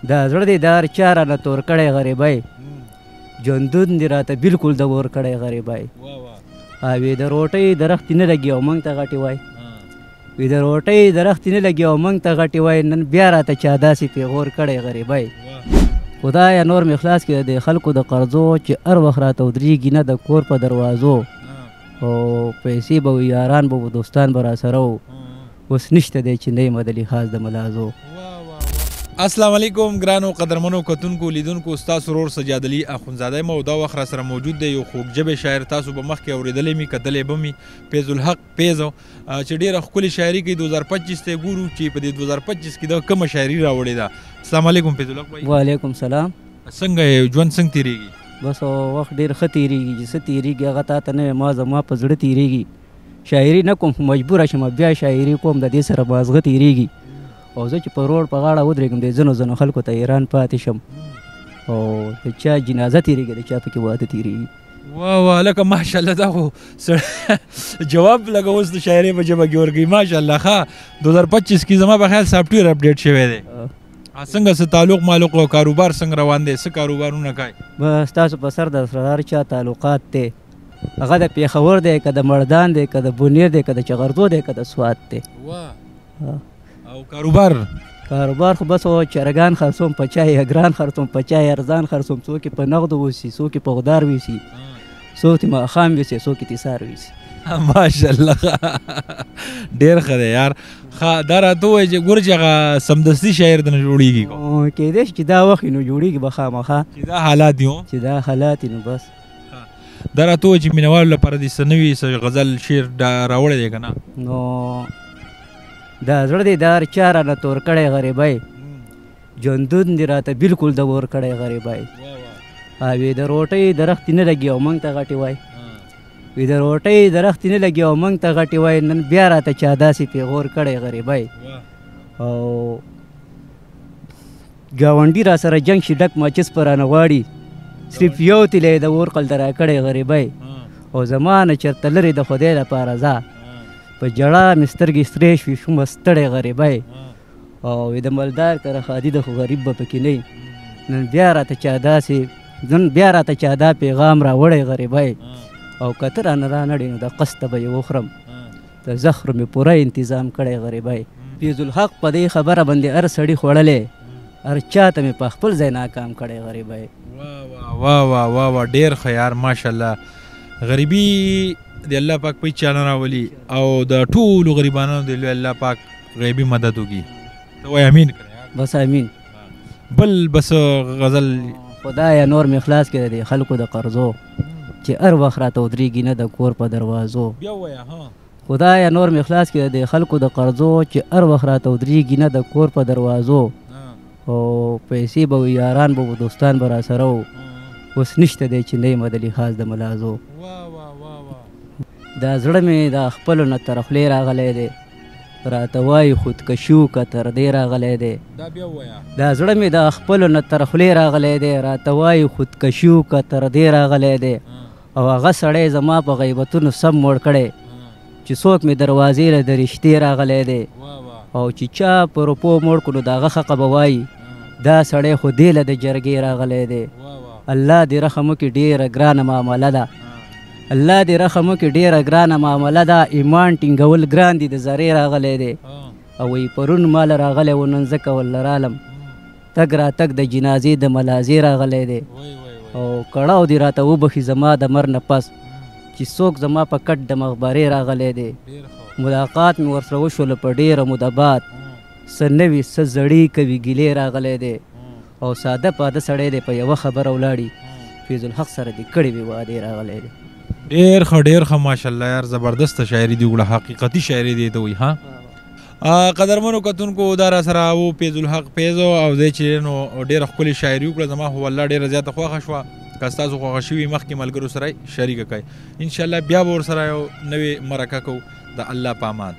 دا زړه دې دار چا رانه تور کړی غریبۍ ژوندون دې راته بلکل د ور کړی غریبۍ او د روټۍ درختې نه لګي او موږ ته غټې وای د روټۍ درختې نه لګي او موږ ته غټې وای نن بیا راته چا داسې پیغور کړی غریبۍ خدایه نور مې خلاص کړه د خلکو د قرضو چې هر وخت راته ودرېږي نه د کور په دروازو او پیسې به وي یاران به و دوستان به راسره و اوس نشته دی چې نه یم د لحاظ د ملازو. السلام علیکم ګرانو قدرمنو کتونکو لیدونکو ستاسو ورور سجاد علي اخونزاده یم او دا وخت راسره موجود دی یو خوږ ژبې شاعر تاسو به مخکې اورېدلی مي کتلی به مي فیض الحق فیضو چې ډېره ښکلې شاعري کوي 2025 ته ګورو چې په دې 2025 کې دا کومه شاعري راوړې ده. السلام علیکم فیض الحق بھائی. وعلیکم سلام. څنګه یې ژوند څنګه تېرېږي؟ بس وخت ډېر ښه تېرېږي چې څه تېرېږي هغه تا ته نه وي ما زما په زړه تېرېږي شاعري نه کوم مجبوره شم بیا شاعري کوم د دې سره مازغه تېرېږي او زه چې په روډ په غاړه ودرېږم د ځینو خلکو ته حیران پاتې شم او د چا جنازه تېرېږي د چا پکې واده تېرېږي. واه واه لکه ماشاءالله دا خو جواب لکه اوس د شاعرۍ په ژبه کې ورکوي ماشاءالله. ښه 2025 کې زما په خیال سافټویر اپډیټ شوی دی. څنګه څه تعلق مالوق او کاروبار څنګه روان دی؟ څه کاروبارونه کوئ؟ بس تاسو په سر د هر چا تعلقات دی هغه د پېښور دی که د مردان دی که د بونیر دی که د چغردو دی که د سوات دی. او کاروبار خو بس چرګان خرڅوم په چای ګران خرڅوم په چای ارزان خرڅوم څوک یې په نغدو ویسي څوک یې په غدار ویسي څوک یې ماښام ویسي څوک یې تیسار ویسي. ماشاءالله ډېر ښه دی یار. ښه دا راته ووایه چې ګوره چې هغه سمدستي شاعر ته نه جوړېږي کیدای شي چې دا وخت نو جوړېږي به خامخا چې دا حالات دي نو بس. دا راته ووایه چې مینهوالو لپاره دې څه نوي څه غزل شعر راوړی دی که نه؟ نو دا زړه دې دار چا رانه تور کړی غریبۍ ژوندون دې راته بلکل د ور کړی غریبۍ او د روټۍ درختې نه لګي او موږ ته غټې وای د روټۍ درختې نه لګي او موږ ته غټې وای نن بیا راته چا داسې پیغور کړی غریبۍ او ګاونډي را سره جنګ شي ډک ماچس په رانه غواړي صرف یو تیلی د اور قلده را کړی غریبۍ او زما نه چېرته لرې د خدای لپاره ځه په جړه مې سترګې سرې شوې شومه ستړی غریبۍ او د مالدار کره خادي د خو غریب به پکې نه نن بیا راته چا دا پیغام راوړی غریبۍ او که ته رانه رانړې نو د قسته به یې وخورم د زخرو مې پوره انتظام کړی غریبۍ. فیض الحق په دې خبره باندې هر سړي خوړلی هر چا ته مې په خپل ځای ناکام کړی غریبۍ. واه واه واه واه ډېر ښه یار ماشاءالله. غریبي د الله پاک په چا نه راولي او د ټولو غریبانو د الله پاک غیبي مدد وکړي. ته وایې امین کړه. بس امین. بل بس غزل خدایه نور مې خلاص کړه د خلکو د قرضو چې هر وخت راته ودرېږي نه د کور په دروازو. خدایه نور مې خلاص کړه د خلکو د قرضو چې هر وخت راته ودرېږي نه د کور په دروازو او پیسې به وي یاران به و دوستان به راسره و اوس نشته دی چې نه یم د لحاظ د ملازو. دا زړه مې د خپلو نه تر خولې راغلی دی راته وایي خودکشي وکړه تر دې راغلی دی. دا زړه مې د خپلو نه تر خولې راغلی دی راته وایي خودکشي وکړه تر دې راغلی دی او هغه سړی زما په غیبتونو سم موړ کړی چې څوک مې دروازې له د رښتې راغلی دی او چې چا په روپو موړ کړو د هغه حقه به وایي دا سړی خو دې له د جرګې راغلی دی. الله دې رحم وکړي ډېره ګرانه معامله ده الله دې رحم وکړي ډېره ګرانه معامله ده ایمان ټینګول ګران دي د زرې راغلی دی او وایي پرون مال راغلی و نن ځکه ول رالم تګ راتګ د جنازې د ملازې راغلی دی او کړاو دې راته وبخي زما د مر نه پس چې څوک زما په کټ د مخبرې راغلی دی ملاقات مې ورسره وشوله په ډېره موده بعد څه نوي څه زړې کوي ګیلې راغلی دی او ساده پاده سړی دی په یوه خبره ولاړي فیض الحق سره دې کړې وي وعدې راغلی دی. ډېر ښه ماشاءالله یار زبردسته شاعري دی وګړه حقیقتي شاعري دی ته وایي. ها قدرمنو کتونکو دا را سره و فیض الحق فیضو او دی چې نو ډېره ښکلې شاعري وکړه زما خو والله ډېره زیاته خوښه شوه. که ستاسو خوښه شوي مخکې ملګرو سره یې شریکه کړئ انشاءالله بیا به ورسره یو نوې مرکه کوو. د الله په امان.